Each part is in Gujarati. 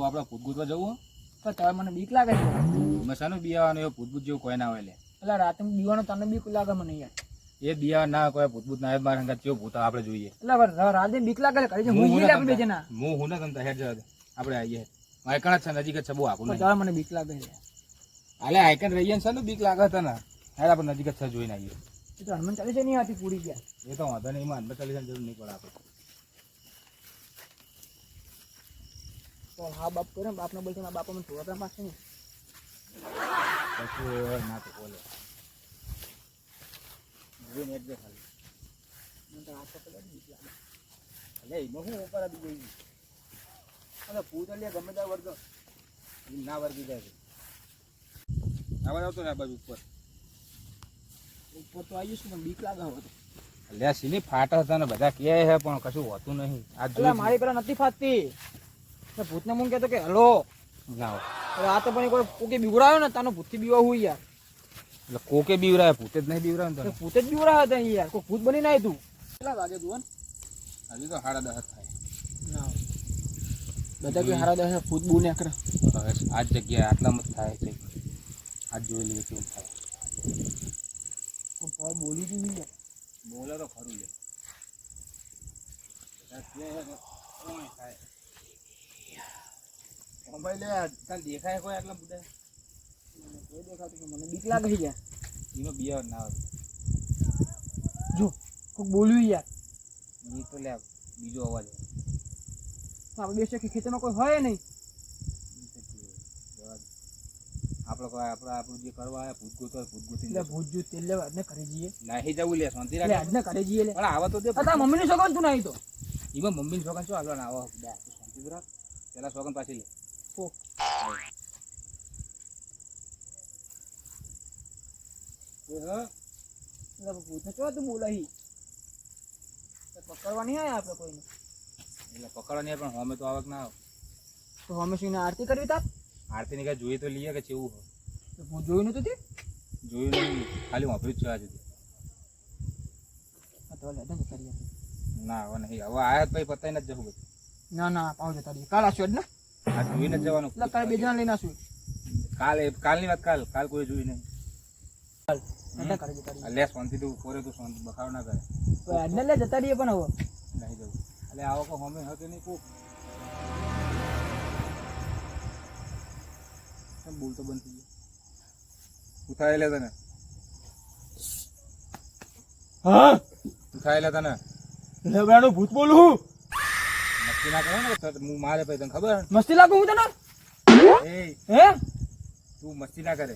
આપણે ભૂતભૂતવા જવું તો તમે મને બીક લાગે છે મસાનું બિયાવાનું એવું ભૂતભૂત જેવું કોઈ ના હોય લે એટલે રાતે બીવાનો તને બીક લાગે મને યાર એ બિયા ના કોઈ ભૂતભૂત ના મારા સંગાત કેવું ભૂત આપણે જોઈએ એટલે રાતે બીક લાગે કરી છે હું ઈ આપણે બે જણા હું ના તમતા હેડ જવા આપણે આવીએ આઈકણ છે નજીક જ છે બહુ આપણું તો મને બીક લાગે છે અલે આઈકણ રહીએ ને સાલું બીક લાગે તને હેડ આપણે નજીક જ છે જોઈને આવીએ એ તો હનુમાન ચાલીસા નહીં હતી પૂરી ગયા એ તો વાંધો નહીં એમાં હનુમાન ચાલીસાની જરૂર નહીં પડે આપણે તો હા બાપ કરે બાપને બોલશે મારા બાપા મને થોડા પાસે નહીં પછી ના તો બોલે જોઈને એક ખાલી મને તો આખો પેલા બીક લાગે એટલે એમાં શું ઉપર આવી ગઈ અને પૂત એટલે ગમે ત્યાં વર્ગ ના વર્ગી જાય છે આવા આવતો ને આ બાજુ ઉપર ઉપર તો આવી જશું પણ બીક લાગે હવે તો એટલે સીની ફાટા હતા ને બધા કહે છે પણ કશું હોતું નહીં આ એટલે મારી પેલા નથી ફાટતી ભૂતને મને કહેતો કે હલો ના એટલે આ તો પણ કોઈ કોકે બીવડાયો ને તાનો ભૂતથી બીવા હું યાર એટલે કોકે બીવરાય ભૂતે જ નહીં બીવરાય ને ભૂતે જ બીવડાયો હતા યાર કોઈ ભૂત બની નાય તું કેટલા વાગે તું હજી તો 10:30 થાય ના બધા કે હારા 10 ભૂત બુ ને કરે આ જગ્યાએ આટલામાં જ થાય છે આ જોઈ લઈએ કેવું થાય પણ બોલી તું નહીં બોલે તો ખરું લે મોબાઈલ તાર દેખાય કોઈ આટલા બધા કોઈ દેખાતું મને બીક લાગે યાર એનો બિયાર ના આવે જો કોઈ બોલ્યું યાર એ તો લે બીજો અવાજ આપણે બેસે કે ખેતરમાં કોઈ હોય નહીં આપણે કોઈ આપણું જે કરવા આવ્યા ભૂતગોતી એટલે ભૂતજુ તેલ લેવા આજને કરી જઈએ નાહી જવું લે શાંતિ એટલે રાખ આજને કરી જઈએ લે પણ આવા તો દે તારા મમ્મીની સોગન તું નહીં તો એમાં મમ્મીની છોકરા શું હાલવાના આવા શાંતિ રાખ પેલા છોકરા પાછી લે કોક એટલે ભૂતને ચો તું બોલાવી પકડવા નહીં આવ્યા આપણે કોઈને એટલે પકડવા નહીં પણ હોમે તો આવક ના આવે તો હંમેશા આરતી કરવી તાપ આરતી ની કઈ જોઈએ તો લઈએ કે કેવું હોય ભૂત જોયું નતું તે જોયું નહીં ખાલી વાપર્યું જ છે આજે તો લે દે કરીએ ના હવે નહીં હવે આયા પછી પતાઈ નથી જવું બધું ના ના પાવ જતા રહીએ કાલ આશું જ ને આ જોઈને જ જવાનું એટલે કાલે બે જણા લઈને આશું કાલની વાત કાલ કોઈ જોઈ નહીં એટલે કરી જતા રહીએ લે શાંતિ તું પોરે તું શાંતિ બખાવ ના કરે તો આજને લે જતા રહીએ પણ હવે નહીં જવું એટલે આવો કો હોમે હતો નહીં કોક બોલ તો બંધ થઈ ગયો ઉઠાયેલા તને હા ઉઠાયેલા તને લેબડાનું ભૂત બોલું મસ્તી ના કરો ને હું મારે પછી તને ખબર મસ્તી લાગુ હું તને એ હે તું મસ્તી ના કરે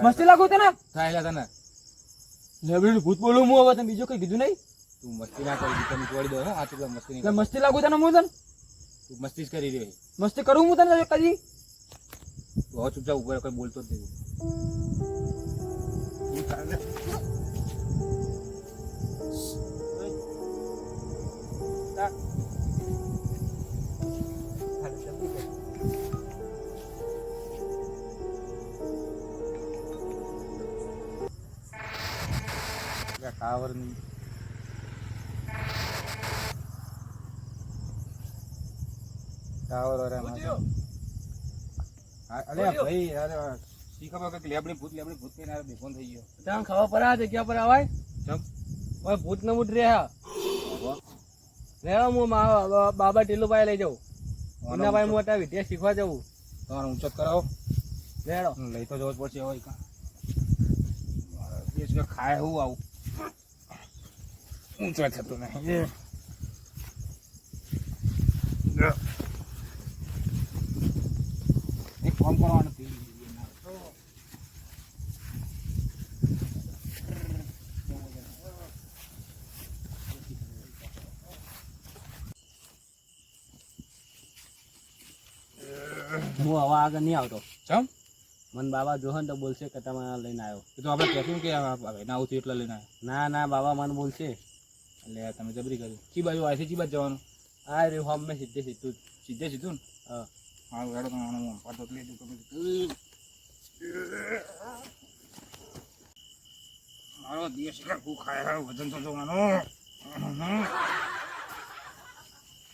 મસ્તી લાગુ તને ઉઠાયેલા તને લેબડાનું ભૂત બોલું હું હવે તને બીજું કઈ કીધું નહીં તું મસ્તી ના કરી તને છોડી દો આ તું મસ્તી નહીં એટલે મસ્તી લાગુ તને હું તને તું મસ્તી જ કરી રહ્યો મસ્તી કરું હું તને કદી તું હવે ચૂપચાપ ઉપર કોઈ બોલતો જ નહીં ટાવર ની ટાવર અરે ભાઈ અરે શી ખબર કે લેબડી ભૂત કઈને આ બેફોન થઈ ગયો તને ખબર પડે આ જગ્યા પર આવાય ચમ ઓય ભૂત ન ઉઠ રહ્યા હું બાબા ટીલુભાઈ લઈ જાઉં એના ભાઈ મોટા વિદ્યા શીખવા જવું તમારે ઊંચો કરાવો લેડો લઈ તો જવું જ પડશે હવે દેશ કે ખાય હું આવું ઊંચો થતું નહીં એક ફોન કરવાનું હું હવે આગળ નહીં આવતો ચમ મને બાબા જોહન તો બોલશે કે તમે લઈને આવ્યો એ તો આપણે કહેશું કે ના આવું થયું એટલે લઈને આવ્યા ના ના બાબા મને બોલશે એટલે તમે જબરી કરી ચી બાજુ આવે છે ચી બાજુ જવાનું આ રે હોમ મેં સીધે સીધું સીધે સીધું ને હા હારું હેડો તમે પાડો લઈ દઉં મારો દિવસ હું ખાય વજન તો જોવાનું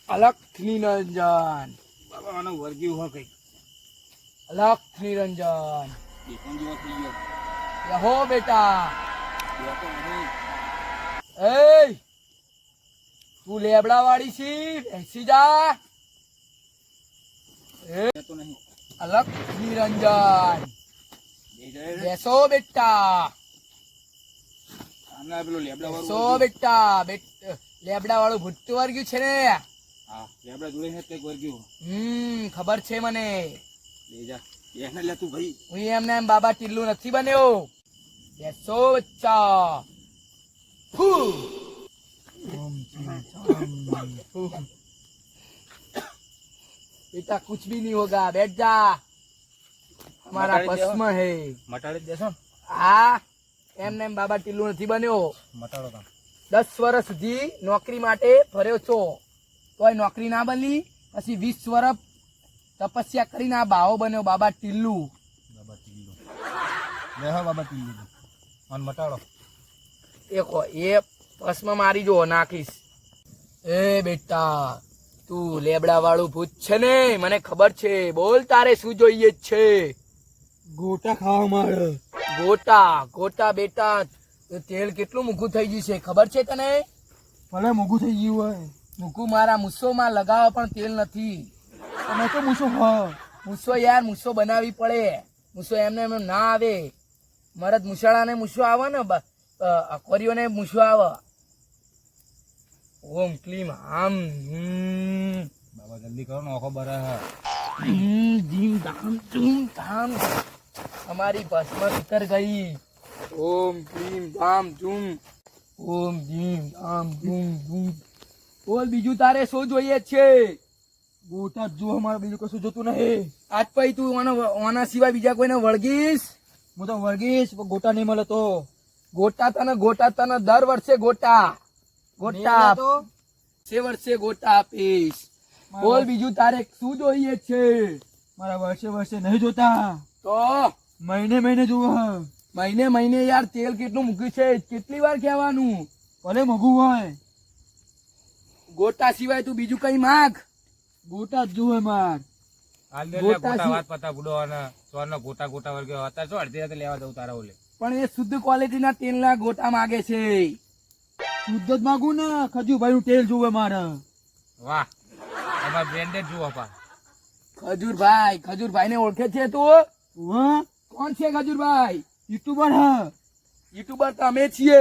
અલગ નિરંજન બાબા મને વર્ગ્યું હોય કઈ અલખ નિરંજન દેખોન જેવો થઈ ગયો. યહો બેટા બેઠો નહીં. એ તું લેબડા વાળી છી બેસી જા બેઠો નહીં. અલખ નિરંજન બે જાય રે. બેસો બેટા આના પેલો લેબડા વાળું બેસો વર્ગ્યું. બેટા લેબડા વાળું ભૂતતું વર્ગ્યું છે ને હા લેબડા જોડે છે તે વર્ગ્યું. ખબર છે મને બે જા. બેસને લે તું ભાઈ. હું એમને એમ બાબા ટીલ્લુ નથી બન્યો બેસો બચ્ચા ફૂ. बेटा कुछ भी नहीं होगा बैठ जा हमारा मटाड़ी पस्म है મટાડી દેશો ને. હા એમને એમ બાબા ટીલ્લુ નથી બન્યો મટાડો તમે. 10 વર્ષ સુધી નોકરી માટે ફર્યો છો તોય નોકરી ના બની પછી 20 વર્ષ તપસ્યા કરીને આ બાવો બન્યો બાબા ટીલ્લુ બાબા ટીલ્લુ. બેહો બાબા ટીલ્લુ. અને મટાડો. દેખો એ ભસ્મ મારી જો નાખીશ એ બેટા તું લેબડા વાળું ભૂત છે ને મને ખબર છે બોલ તારે શું જોઈએ છે ગોટા ખાવા માંડે. ગોટા ગોટા બેટા એ તેલ કેટલું મૂકું થઈ ગયું છે ખબર છે તને ભલે મોઘું થઈ ગયું હોય. મૂકું મારા મૂસોમાં લગાવવા પણ તેલ નથી તમે તો મૂછો ખાઓ. મૂસો યાર મૂસો બનાવવી પડે મૂસો એમને એમ ના આવે મરદ મૂછાળાને મૂસો આવે ને અકોરીઓને મૂસો આવે ઓમ ક્લીમ આમ બાબા જલ્દી કરો ને આખો બરા. ધીમ ધામ ધૂમ ધામ हमारी भस्म उतर गई ओम क्लीम धाम धूम ओम धीम धाम धूम धूम બોલ બીજું તારે શું જોઈએ છે ગોટા જો અમારે બીજું કશું જોતું નહીં. આજ પછી તું ઓના સિવાય બીજા કોઈને વળગીશ હું તો વર્ગીશ પણ ગોટા નહીં મળે તો. ગોટા તને દર વર્ષે ગોટા ગોટા તો છે વર્ષે ગોટા આપીશ બોલ બીજું તારે શું જોઈએ છે મારા વર્ષે વર્ષે નહીં જોતા. તો મહિને મહિને જુઓ. મહિને મહિને યાર તેલ કેટલું મૂક્યું છે કેટલી વાર કહેવાનું ભલે મોઘું હોય. ગોટા સિવાય તું બીજું કઈ માંગ ગોટા જ જુએ માર. પણ એ શુદ્ધ ક્વોલિટીના તેલના ગોટા માંગે છે શુદ્ધ જ માગું ને. ખજુભાઈ નું તેલ જુએ મારે. વાહ તમારે બ્રેન્ડેડ જુઓ પા. ખજૂરભાઈ ને ઓળખે છે તું હા કોણ છે ખજૂરભાઈ યુટ્યુબર હ. યુટ્યુબર તો અમે છીએ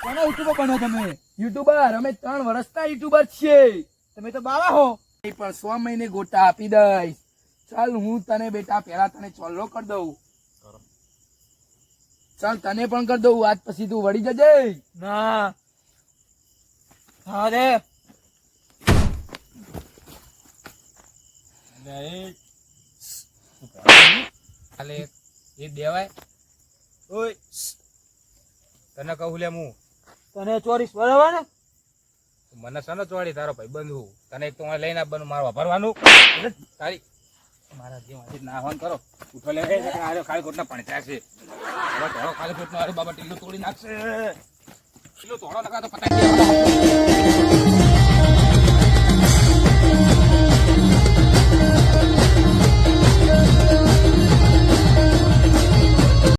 કોના યુટ્યુબર બનો તમે? યુટ્યુબર અમે 3 વર્ષના યુટ્યુબર છીએ તમે તો બાવા હો. પણ 100 મહિને ગોટા આપી દઈશ ચાલ હું તને બેટા પેલા તને ચોલ્લો કરી દઉં ચાલ તને પણ કરી દઉં આજ પછી તું વળી જજે ના હા રે. ખાલે એ દેવાય ઓય તને કહું લે હું તને ચોરીસ બરાબર ને. મને સનો ચોડી તારો ભાઈ બંધ તને એક તો હું લઈને આપવાનું મારું ભરવાનું તારી મારા જેવા ના હોન કરો ઉઠો લે ખાલી ખોટના પાણી ચાકશે હવે ધોળો ખાલી ખોટનો અરે બાબા ટીલું તોડી નાખશે ટીલું ધોળો લગા તો પતાઈ